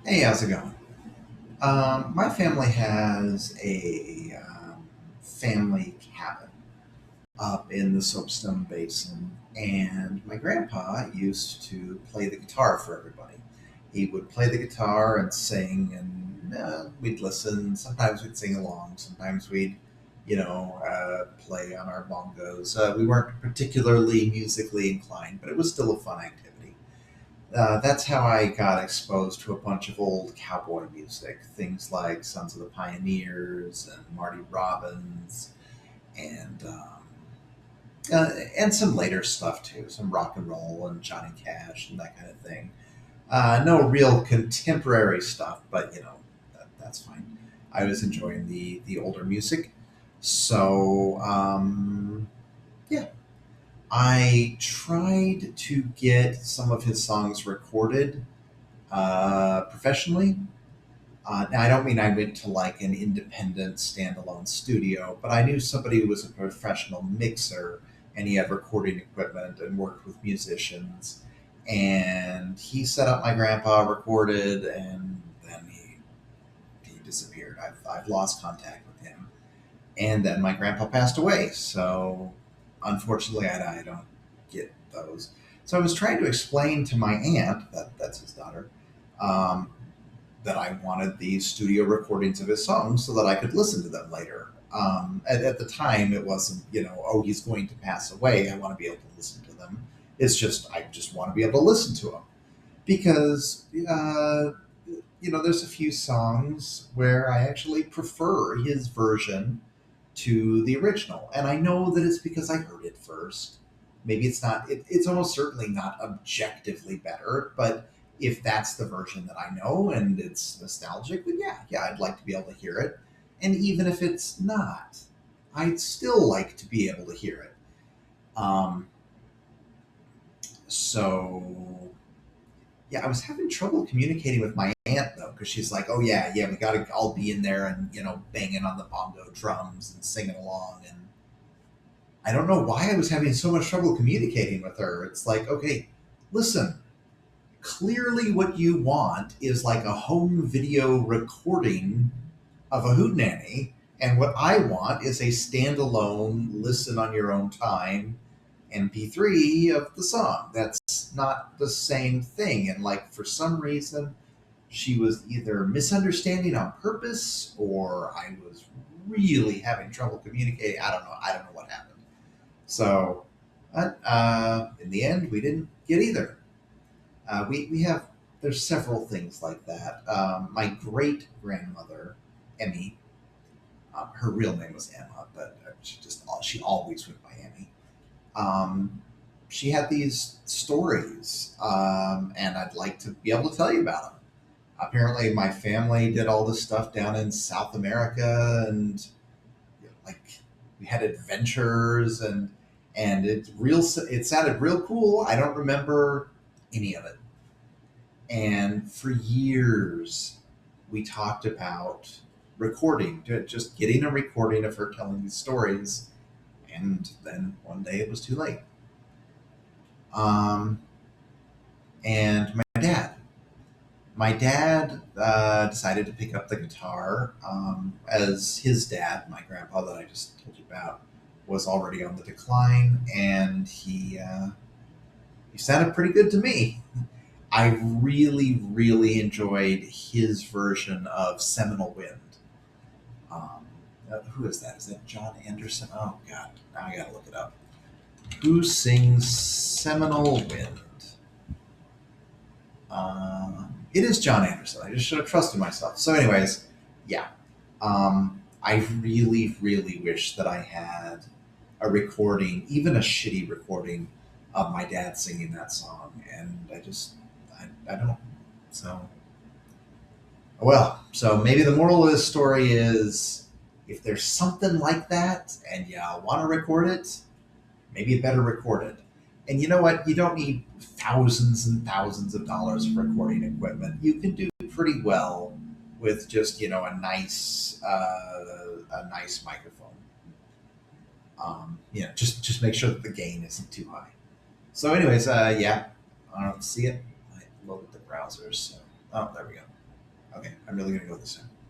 Hey, how's it going? My family has a family cabin up in the Soapstone Basin, and my grandpa used to play the guitar for everybody. He would play the guitar and sing, and we'd listen. Sometimes we'd sing along. Sometimes we'd, play on our bongos. We weren't particularly musically inclined, but it was still a fun activity. That's how I got exposed to a bunch of old cowboy music, things like Sons of the Pioneers and Marty Robbins, and and some later stuff too, some rock and roll and Johnny Cash and that kind of thing. No real contemporary stuff, but that's fine. I was enjoying the older music, so yeah, I tried to get some of his songs recorded professionally. Now, I don't mean I went to like an independent standalone studio, but I knew somebody who was a professional mixer and he had recording equipment and worked with musicians. And he set up my grandpa, recorded, and then he disappeared. I've lost contact with him. And then my grandpa passed away. So unfortunately, I don't get those. So I was trying to explain to my aunt, that's his daughter, um, that I wanted these studio recordings of his songs so that I could listen to them later. At the time, it wasn't, oh, he's going to pass away. I want to be able to listen to them. It's just, I just want to be able to listen to them because, there's a few songs where I actually prefer his version to the original. And I know that it's because I heard it first. Maybe it's not, it's almost certainly not objectively better, but if that's the version that I know and it's nostalgic, then yeah, I'd like to be able to hear it. And even if it's not, I'd still like to be able to hear it. Um, so yeah, I was having trouble communicating with my aunt though, because she's like, "Oh yeah, we got to all be in there and banging on the bongo drums and singing along." And I don't know why I was having so much trouble communicating with her. It's like, okay, listen, clearly what you want is like a home video recording of a hootenanny, and what I want is a standalone, listen on your own time MP3 of the song. That's not the same thing. And like for some reason, she was either misunderstanding on purpose or I was really having trouble communicating. I don't know. I don't know what happened. So, in the end, we didn't get either. We have there's several things like that. My great grandmother, Emmy, her real name was Emma, but she always went by Emmy. Um, she had these stories, and I'd like to be able to tell you about them. Apparently, my family did all this stuff down in South America, and like we had adventures, and it sounded real cool. I don't remember any of it. And for years, we talked about recording, just getting a recording of her telling these stories. And then one day it was too late. Um, and my dad decided to pick up the guitar as his dad, my grandpa that I just told you about, was already on the decline, and he sounded pretty good to me. I really, really enjoyed his version of Seminole Wind. Um, who is that? Is that John Anderson? Oh, God. Now I got to look it up. Who sings Seminole Wind? It is John Anderson. I just should have trusted myself. So, anyways, yeah. I really, really wish that I had a recording, even a shitty recording, of my dad singing that song. And I don't. So, well, so maybe the moral of this story is if there's something like that and you want to record it, maybe you better record it. And you know what? You don't need thousands and thousands of dollars of recording equipment. You can do pretty well with just a nice microphone. Just make sure that the gain isn't too high. So, anyways, yeah, I don't see it. I loaded the browsers. So, oh, there we go. I'm really gonna go this time.